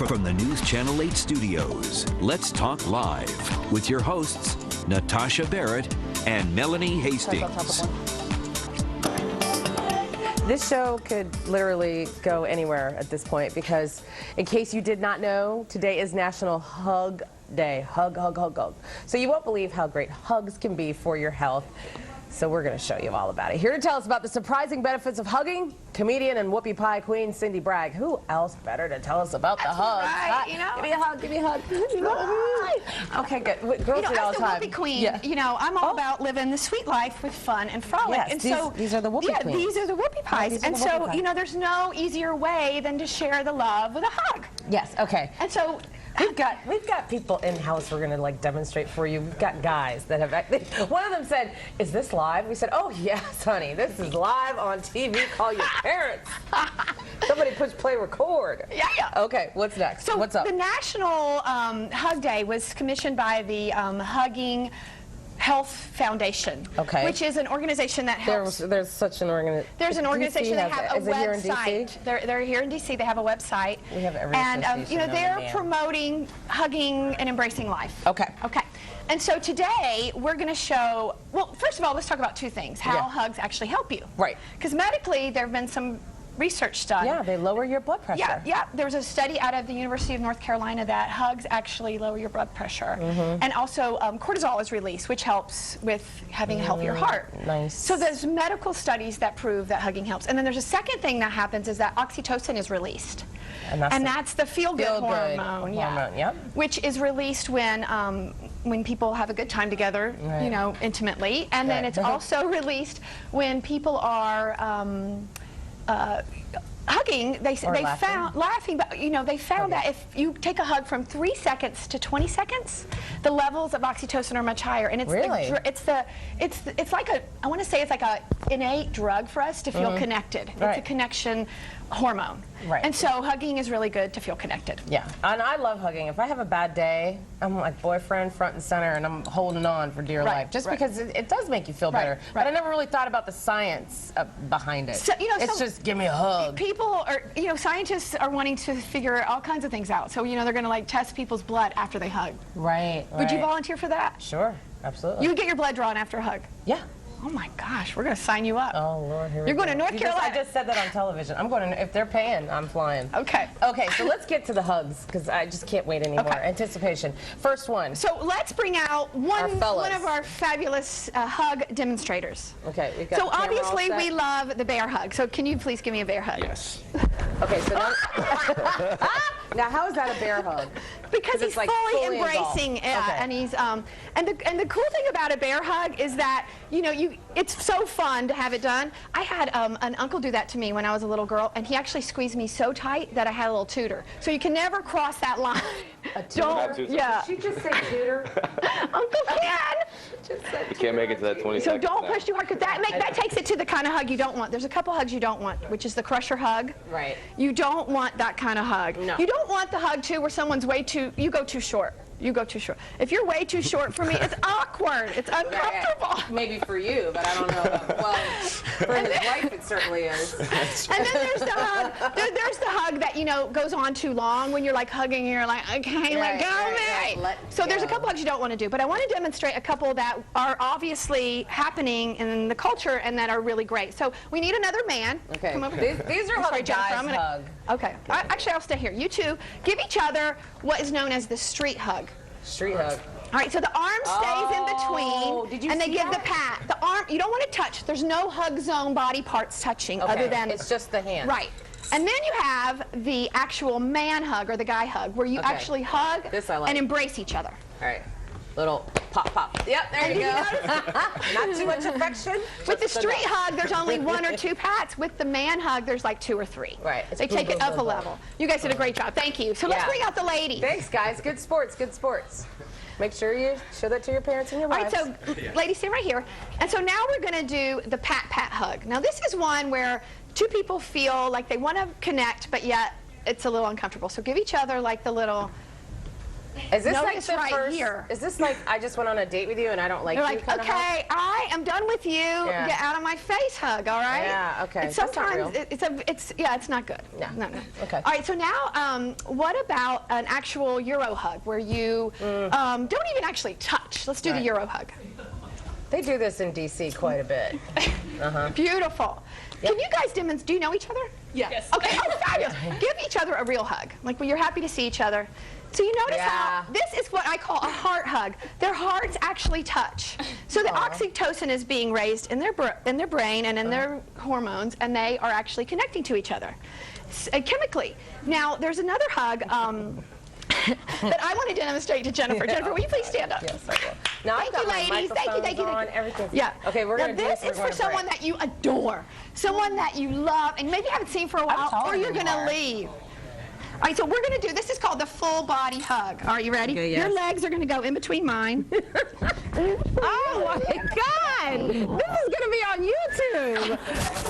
From the News Channel 8 studios, Let's Talk Live with your hosts, Natasha Barrett and Melanie Hastings. This show could literally go anywhere at this point because, in case you did not know, today is National Hug Day. Hug, hug, hug, hug. So you won't believe how great hugs can be for your health. So we're going to show you all about it. Here to tell us about the surprising benefits of hugging, comedian and Whoopie Queen Cyndy Bragg. Who else better to tell us about the hugs? Right, you know? Give me a hug, give me a hug. Okay, good. Girls do it all the time. As the Whoopie Queen, you know, I'm all about living the sweet life with fun and frolic. Yes, and these are the Whoopie Queens. These are the Whoopie Pies. And so, you know, there's no easier way than to share the love with a hug. Yes, okay. And so We've got people in house we're gonna like demonstrate for you. We've got guys that have. One of them said, "Is this live?" We said, "Oh yes, honey, this is live on TV. Call your parents." Somebody push play record. Yeah. Okay, what's next? So what's up? The National Hug Day was commissioned by the Hugging Health Foundation, which is an organization that helps. There's such an organization. There's an organization that have a website. Here in DC? They're here in DC. They have a website. We have every and you know, they're promoting hugging and embracing life. Okay. And so today we're going to show. Well, first of all, let's talk about two things: how hugs actually help you. Right. Because medically, there have been some research done. Yeah, they lower your blood pressure. Yeah. There was a study out of the University of North Carolina that hugs actually lower your blood pressure. And also cortisol is released, which helps with having a healthier heart. Nice. So there's medical studies that prove that hugging helps. And then there's a second thing that happens is that oxytocin is released. And that's the feel-good hormone. Yep. Which is released when people have a good time together, you know, intimately. And then it's also released when people are hugging. They found laughing, but you know, they found that if you take a hug from 3 seconds to 20 seconds, the levels of oxytocin are much higher. And it's it's like a, I want to say it's like a innate drug for us to feel connected. It's a connection hormone. And so hugging is really good to feel connected. Yeah, and I love hugging. If I have a bad day, I'm like boyfriend front and center, and I'm holding on for dear life, just because it does make you feel better. But I never really thought about the science behind it. So, you know, it's just give me a hug. People are, you know, scientists are wanting to figure all kinds of things out. So, you know, they're going to like test people's blood after they hug. Right. Would you volunteer for that? Sure, absolutely. You would get your blood drawn after a hug? Yeah. Oh my gosh, we're going to sign you up. Oh Lord, here we go. You're going to North Carolina. I just said that on television. I'm going to, if they're paying, I'm flying. Okay, so let's get to the hugs, because I just can't wait anymore. Anticipation. First one. So let's bring out one of our fabulous hug demonstrators. Okay, we've got so obviously we love the bear hug. So can you please give me a bear hug? Yes. Okay, so now how is that a bear hug? Because he's like fully embracing it, and he's and the cool thing about a bear hug is that, you know, it's so fun to have it done. I had an uncle do that to me when I was a little girl, and he actually squeezed me so tight that I had a little tutor. So you can never cross that line. A tutor? Yeah. Did she just say tutor? Uncle Ken. You can't make it to that 20 So seconds. don't push too hard, because that takes it to the kind of hug you don't want. There's a couple hugs you don't want, which is the crusher hug. Right. You don't want that kind of hug. No. You don't want the hug too where someone's you go too short. You go too short. If you're way too short for me, it's awkward. It's uncomfortable. Maybe for you, but I don't know. Well, for his wife, it certainly is. And then there's the hug. There's the hug that, you know, goes on too long when you're like hugging and you're like, okay, let go, man. So there's a couple hugs you don't want to do, but I want to demonstrate a couple that are obviously happening in the culture and that are really great. So we need another man. Okay. Come over here. These are how the guys hug. Okay. Actually, I'll stay here. You two give each other what is known as the street hug. Street hug. All right, so the arm stays in between, and they give the pat. The arm, you don't want to touch. There's no hug zone body parts touching other than... It's just the hand. Right. And then you have the actual man hug, or the guy hug, where you actually hug and embrace each other. All right. Little pop, pop. Yep, there you go. Not too much affection. With the street hug, there's only 1 or 2 pats. With the man hug, there's like 2 or 3. Right. They take it up a level. You guys did a great job. Thank you. So let's bring out the ladies. Thanks, guys. Good sports. Good sports. Make sure you show that to your parents and your wives. All right, so ladies, stand right here. And so now we're going to do the pat hug. Now this is one where 2 people feel like they want to connect, but yet it's a little uncomfortable. So give each other like the little Is this Notice like the right first? here. Is this like I just went on a date with you and I don't like They're you? like, Kind okay, I am done with you. Yeah. Get out of my face, hug. All right. Yeah. Okay. It's That's not sometimes real. it's not good. No. No. Okay. All right. So now, what about an actual Euro hug where you don't even actually touch? Let's do the Euro hug. They do this in DC quite a bit. Beautiful. Can you guys demonstrate? Do you know each other? Yes. Okay. Oh, fabulous. Give each other a real hug, like when you're happy to see each other. So you notice how this is what I call a heart hug. Their hearts actually touch. So the oxytocin is being raised in their brain and in their hormones, and they are actually connecting to each other chemically. Now there's another hug that I want to demonstrate to Jennifer. Jennifer, will you please stand up? Yes, I will. Now, Thank you, ladies. Thank you. Everything. Yeah. Okay, we're going to do this is for someone that you adore, someone that you love, and maybe haven't seen for a while, or you're going to leave. All right, so we're going to do, this is called the full body hug. Are you ready? Okay, yes. Your legs are going to go in between mine. Oh my God! This is going to be on YouTube.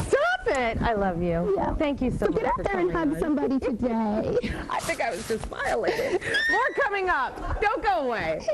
Stop it! I love you. Yeah. Thank you so much. Get out there and hug somebody today. I think I was just violated. More coming up. Don't go away.